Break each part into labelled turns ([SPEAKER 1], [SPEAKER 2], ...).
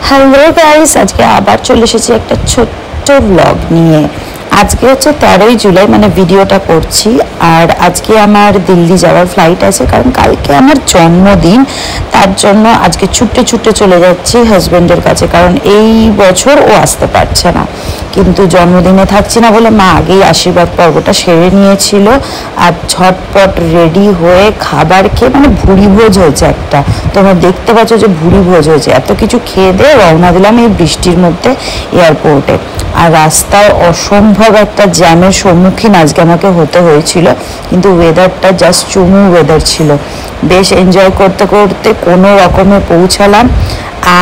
[SPEAKER 1] Hello guys, আজকে আবার চলে এসেছি একটা ছোট্ট ব্লগ নিয়ে। আজকে হচ্ছে 13ই জুলাই, মানে ভিডিওটা করছি। আর আজকে আমার দিল্লি যাওয়ার ফ্লাইট আছে, কারণ কালকে আমার জন্মদিন। তার জন্য আজকে ছুটে ছুটে চলে যাচ্ছি হাজব্যান্ডের কাছে, কারণ এই বছর ও আসতে পারছে না। কিন্তু জন্মদিনে থাকছি না বলে মা আগেই আশীর্বাদ পর্বটা সেরে নিয়েছিল। আর ঝটপট রেডি হয়ে খাবার খেয়ে, মানে ভুড়ি ভোজ হয়েছে একটা, তোমরা দেখতে পাচ্ছ যে ভুড়ি ভোজ হয়েছে। এত কিছু খেয়ে দিয়ে রওনা দিলাম এই বৃষ্টির মধ্যে এয়ারপোর্টে। আর রাস্তায় অসম্ভব একটা জ্যামের সম্মুখীন আজকে আমাকে হতে হয়েছিল, কিন্তু ওয়েদারটা জাস্ট চুমু ওয়েদার ছিল। বেশ এনজয় করতে করতে কোনো রকমে পৌঁছালাম।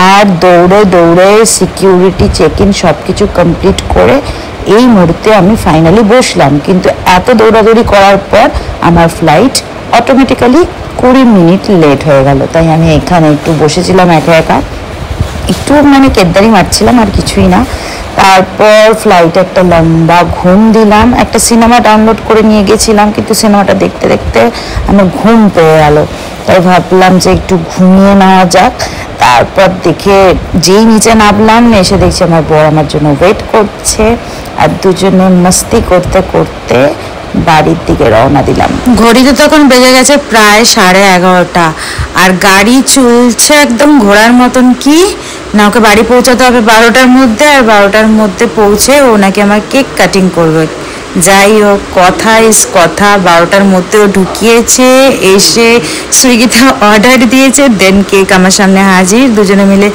[SPEAKER 1] আর দৌড়ে দৌড়ে সিকিউরিটি চেক ইন সব কিছু কমপ্লিট করে এই মুহূর্তে আমি ফাইনালি বসলাম। কিন্তু এত দৌড়াদৌড়ি করার পর আমার ফ্লাইট অটোমেটিক্যালি 20 মিনিট লেট হয়ে গেল। তাই আমি এখানে একটু বসেছিলাম একা একা, একটু মানে কেদারি মারছিলাম, আর কিছুই না। তারপর ফ্লাইটে একটা লম্বা ঘুম দিলাম। একটা সিনেমা ডাউনলোড করে নিয়ে গেছিলাম, কিন্তু সিনেমাটা দেখতে দেখতে আমার ঘুম পেয়ে গেল। তাই ভাবলাম যে একটু ঘুমিয়ে নেওয়া যাক। তারপর দেখে যেই নিচে নামলাম, এসে দেখছি আমার বর আমার জন্য ওয়েট করছে। আর দুজনে মস্তি করতে করতে বাড়ির দিকে রওনা দিলাম। ঘড়িতে তখন বেজে গেছে প্রায় 11:30, আর গাড়ি চলছে একদম ঘোড়ার মতন। কি না, ওকে বাড়ি পৌঁছাতে হবে 12টার মধ্যে, আর 12টার মধ্যে পৌঁছে ও নাকি আমার কেক কাটিং করবে। যাই হোক, কথা ইস কথা, 12টার মধ্যে ও ঢুকিয়েছে, এসে সুইগিতে অর্ডার দিয়েছে, দেন কেক আমার সামনে হাজির। দুজনে মিলে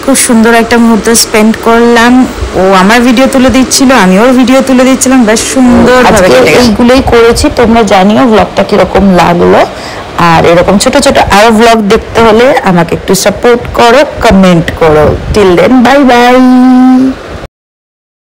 [SPEAKER 1] খুব সুন্দর একটা মুহূর্ত স্পেন্ড করলাম। ও আমার ভিডিও তুলে দিচ্ছিল, আমি ওর ভিডিও তুলে দিচ্ছিলাম, বেশ সুন্দর। এইগুলোই করেছি। তোমরা জানিও ব্লগটা কিরকম লাগলো। আর এরকম ছোট ছোট আরো ব্লগ দেখতে হলে আমাকে একটু সাপোর্ট করো, কমেন্ট করো। Till then, bye by.